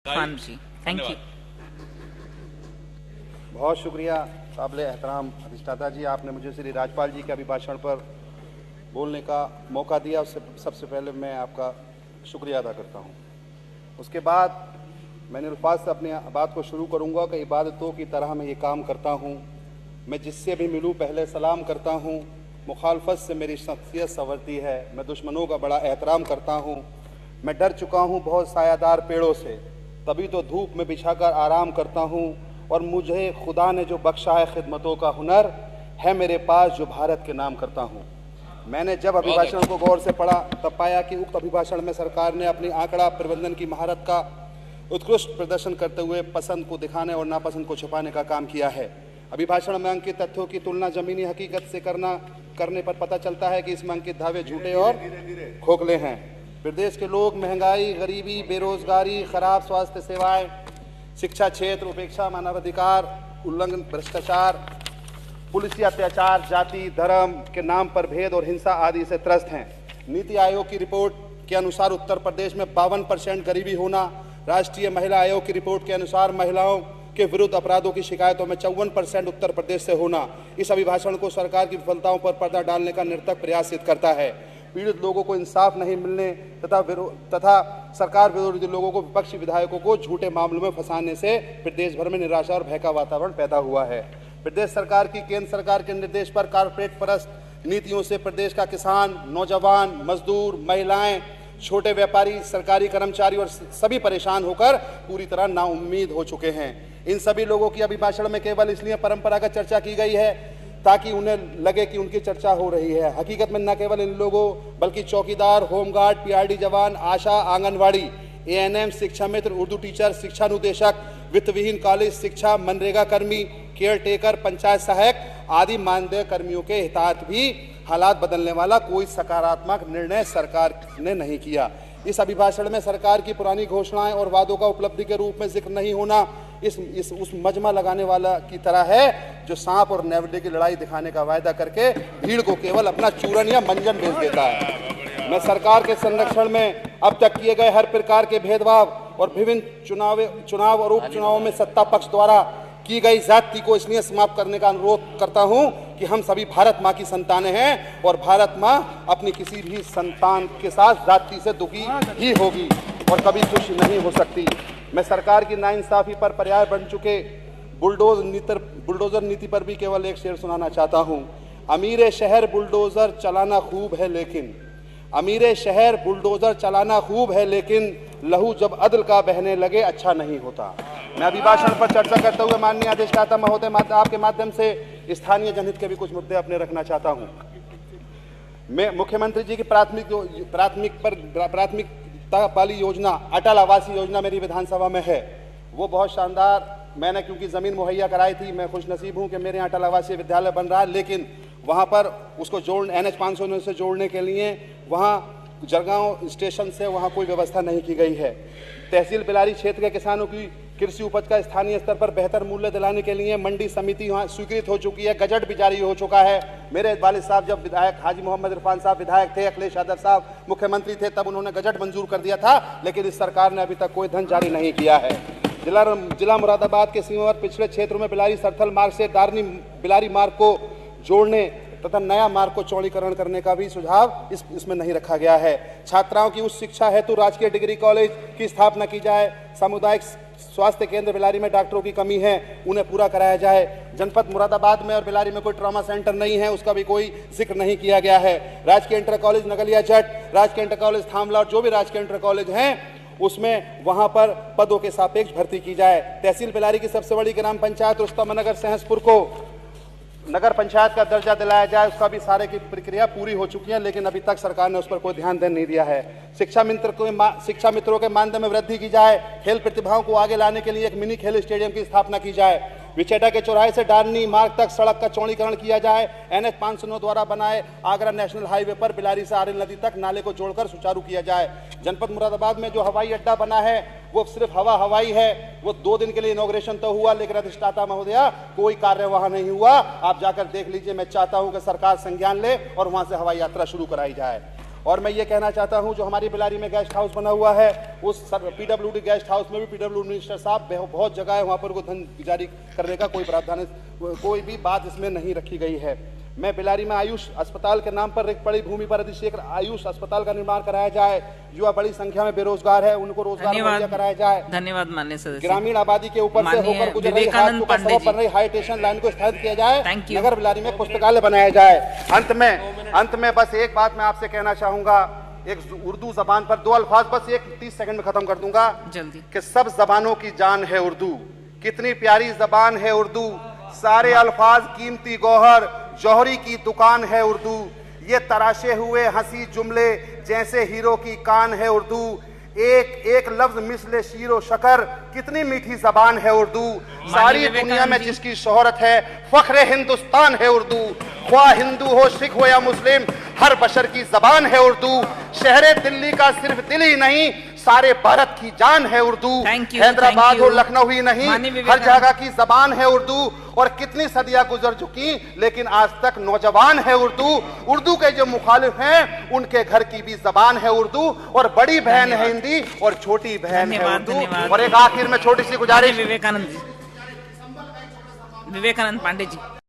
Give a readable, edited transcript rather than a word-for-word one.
Khan ji, thank you. बहुत शुक्रिया काबिल एहतराम अधिष्ठाता जी, आपने मुझे श्री राज्यपाल जी के अभिभाषण पर बोलने का मौका दिया। उससे सबसे पहले मैं आपका शुक्रिया अदा करता हूँ। उसके बाद मैंने अल्फाज से अपनी बात को शुरू करूँगा कि इबादतों की तरह मैं ये काम करता हूँ। मैं जिससे भी मिलूँ पहले सलाम करता हूँ। मुखालफत से मेरी शख्सियत संवरती है। मैं दुश्मनों का बड़ा एहतराम करता हूँ। मैं डर चुका हूँ बहुत सायादार पेड़ों से, तभी तो धूप में बिछाकर आराम करता हूँ। और मुझे खुदा ने जो बख्शा है खिदमतों का हुनर है मेरे पास, जो भारत के नाम करता हूँ। मैंने जब अभिभाषण को गौर से पढ़ा तब पाया कि उक्त अभिभाषण में सरकार ने अपनी आंकड़ा प्रबंधन की महारत का उत्कृष्ट प्रदर्शन करते हुए पसंद को दिखाने और नापसंद को छुपाने का काम किया है। अभिभाषण में अंकित तथ्यों की तुलना जमीनी हकीकत से करने पर पता चलता है कि इसमें अंकित दावे झूठे और खोखले हैं। प्रदेश के लोग महंगाई, गरीबी, बेरोजगारी, खराब स्वास्थ्य सेवाएं, शिक्षा क्षेत्र, उपेक्षा, मानवाधिकार उल्लंघन, भ्रष्टाचार, पुलिसी अत्याचार, जाति धर्म के नाम पर भेद और हिंसा आदि से त्रस्त हैं। नीति आयोग की रिपोर्ट के अनुसार उत्तर प्रदेश में 52% गरीबी होना, राष्ट्रीय महिला आयोग की रिपोर्ट के अनुसार महिलाओं के विरुद्ध अपराधों की शिकायतों में 54% उत्तर प्रदेश से होना इस अभिभाषण को सरकार की विफलताओं पर पर्दा डालने का निरर्थक प्रयास सिद्ध करता है। पीड़ित लोगों को इंसाफ नहीं मिलने तथा सरकार विरोधी लोगों को, विपक्षी विधायकों को झूठे मामलों में फंसाने से प्रदेश भर में निराशा और भय का वातावरण पैदा हुआ है। प्रदेश सरकार की केंद्र सरकार के निर्देश पर कारपोरेट परस्त नीतियों से प्रदेश का किसान, नौजवान, मजदूर, महिलाएं, छोटे व्यापारी, सरकारी कर्मचारी और सभी परेशान होकर पूरी तरह नाउम्मीद हो चुके हैं। इन सभी लोगों की अभिभाषण में केवल इसलिए परंपरागत चर्चा की गई है ताकि उन्हें लगे कि उनकी चर्चा हो रही है। हकीकत में न केवल इन लोगों बल्कि चौकीदार, होमगार्ड, पीआरडी जवान, आशा, आंगनवाड़ी, एएनएम, शिक्षा मित्र, उर्दू टीचर, शिक्षानुदेशक, वित्तविहीन कॉलेज शिक्षा, मनरेगा कर्मी, केयर टेकर, पंचायत सहायक आदि मानदेय कर्मियों के हितार्थ भी हालात बदलने वाला कोई सकारात्मक निर्णय सरकार ने नहीं किया। इस अभिभाषण में सरकार की पुरानी घोषणाएं और वादों का उपलब्धि के रूप में जिक्र नहीं होना उस मजमा लगाने वाला की तरह है जो सांप और नेवले की लड़ाई दिखाने का वायदा करके भीड़ को केवल अपना चूरन या मंजन बेच देता है। मैं सरकार के संरक्षण में अब तक किए गए हर प्रकार के भेदभाव और विभिन्न चुनाव और उपचुनावों में सत्ता पक्ष द्वारा की गई ज्यादती को इसलिए समाप्त करने का अनुरोध करता हूं कि हम सभी भारत माँ की संतानें हैं और भारत माँ अपनी किसी भी संतान के साथ ज्यादती से दुखी ही होगी और कभी खुश नहीं हो सकती। मैं सरकार की नाइंसाफी पर पर्याय बन चुके बुलडोजर नीति पर भी केवल एक शेर सुनाना चाहता हूँ। अमीर शहर बुलडोजर चलाना खूब है लेकिन, अमीर शहर बुलडोजर चलाना खूब है लेकिन लहू जब अदल का बहने लगे अच्छा नहीं होता। मैं अभिभाषण पर चर्चा करते हुए माननीय अधिष्ठाता महोदय आपके माध्यम से स्थानीय जनहित के भी कुछ मुद्दे अपने रखना चाहता हूं। मैं मुख्यमंत्री जी की प्राथमिकता वाली योजना अटल आवासीय योजना मेरी विधानसभा में है। वो बहुत शानदार, मैंने क्योंकि ज़मीन मुहैया कराई थी, मैं खुशनसीब हूँ कि मेरे यहाँ अटल आवासीय विद्यालय बन रहा है, लेकिन वहाँ पर उसको NH 509 से जोड़ने के लिए वहाँ जरगांव स्टेशन से वहाँ कोई व्यवस्था नहीं की गई है। तहसील बिलारी क्षेत्र के किसानों की कृषि उपज का स्थानीय स्तर पर बेहतर मूल्य दिलाने के लिए मंडी समिति वहाँ स्वीकृत हो चुकी है, गजट भी जारी हो चुका है। मेरे वालिद साहब जब विधायक हाजी मोहम्मद इरफान साहब विधायक थे, अखिलेश यादव साहब मुख्यमंत्री थे, तब उन्होंने गजट मंजूर कर दिया था, लेकिन इस सरकार ने अभी तक कोई धन जारी नहीं किया है। जिला मुरादाबाद के सीमावर्ती पिछड़े क्षेत्रों में बिलारी सरथल मार्ग से दारनी बिलारी मार्ग को जोड़ने तथा नया मार्ग को चौड़ीकरण करने का भी सुझाव इसमें नहीं रखा गया है। छात्राओं की उच्च शिक्षा हेतु राजकीय डिग्री कॉलेज की स्थापना की जाए। सामुदायिक स्वास्थ्य केंद्र बिलारी में डॉक्टरों की कमी है, उन्हें पूरा कराया जाए। जनपद मुरादाबाद में और बिलारी में कोई ट्रॉमा सेंटर नहीं है, उसका भी कोई जिक्र नहीं किया गया है। राजकीय इंटर कॉलेज नगलिया जट, राजकीय इंटर कॉलेज थामला और जो भी राजकीय इंटर कॉलेज हैं उसमें वहां पर पदों के सापेक्ष भर्ती की जाए। तहसील बिलारी की सबसे बड़ी ग्राम पंचायत रुस्तमनगर सहसपुर को नगर पंचायत का दर्जा दिलाया जाए, उसका भी सारे की प्रक्रिया पूरी हो चुकी है, लेकिन अभी तक सरकार ने उस पर कोई ध्यान नहीं दिया है। शिक्षा मित्रों के मानदेय में वृद्धि की जाए। खेल प्रतिभाओं को आगे लाने के लिए एक मिनी खेल स्टेडियम की स्थापना की जाए। विचेटा के चौराहे से डारनी मार्ग तक सड़क का चौड़ीकरण किया जाए। NH 509 द्वारा बनाए आगरा नेशनल हाईवे पर बिलारी से आरिल नदी तक नाले को जोड़कर सुचारू किया जाए। जनपद मुरादाबाद में जो हवाई अड्डा बना है वो सिर्फ हवाई है, वो 2 दिन के लिए इनॉग्रेशन तो हुआ, लेकिन अधिष्ठाता महोदया कोई कार्य वहां नहीं हुआ। आप जाकर देख लीजिए। मैं चाहता हूं कि सरकार संज्ञान ले और वहां से हवाई यात्रा शुरू कराई जाए। और मैं ये कहना चाहता हूं, जो हमारी बिलारी में गेस्ट हाउस बना हुआ है, उस पीडब्ल्यूडी गेस्ट हाउस में भी पीडब्ल्यूडी मिनिस्टर साहब बहुत जगह है वहां पर को धन जारी करने का कोई प्रावधान, कोई भी बात इसमें नहीं रखी गई है। मैं बिलारी में आयुष अस्पताल के नाम पर रिक्त पड़ी भूमि पर अधिशेखर आयुष अस्पताल का निर्माण कराया जाए। युवा बड़ी संख्या में बेरोजगार है, उनको रोजगार मुहैया कराया जाए। धन्यवाद माननीय सदस्य। ग्रामीण आबादी के ऊपर से होकर गुजर रही हादसों का सबब बन रही हाई टेंशन लाइन को स्थापित किया जाए। नगर बिलारी में पुस्तकालय बनाया जाए। अंत में बस एक बात मैं आपसे कहना चाहूंगा, एक उर्दू जबान पर 2 अल्फाज, बस 30 सेकंड में खत्म कर दूंगा जल्दी, कि सब जबानों की जान है उर्दू। कितनी प्यारी जबान है उर्दू, सारे अल्फाज कीमती गौहर, जौहरी की दुकान है उर्दू। ये तराशे हुए हंसी जुमले जैसे हीरो की कान है उर्दू। एक एक लफ्ज मिसले शीरो शकर, कितनी मीठी जबान है उर्दू। सारी दुनिया में जिसकी शोहरत है, फख्रे हिंदुस्तान है उर्दू। ख्वाह हिंदू हो, सिख हो या मुस्लिम, हर बशर की जबान है उर्दू। शहरे दिल्ली का सिर्फ दिल ही नहीं, सारे भारत की जान है उर्दू। हैदराबाद हो, लखनऊ ही नहीं, हर जगह की जबान है उर्दू। और कितनी सदियां गुजर चुकी, लेकिन आज तक नौजवान है उर्दू। उर्दू के जो मुखालिफ हैं, उनके घर की भी जबान है उर्दू। और बड़ी बहन है हिंदी और छोटी बहन है उर्दू। और एक आखिर में छोटी सी गुजारिश, विवेकानंद पांडे जी।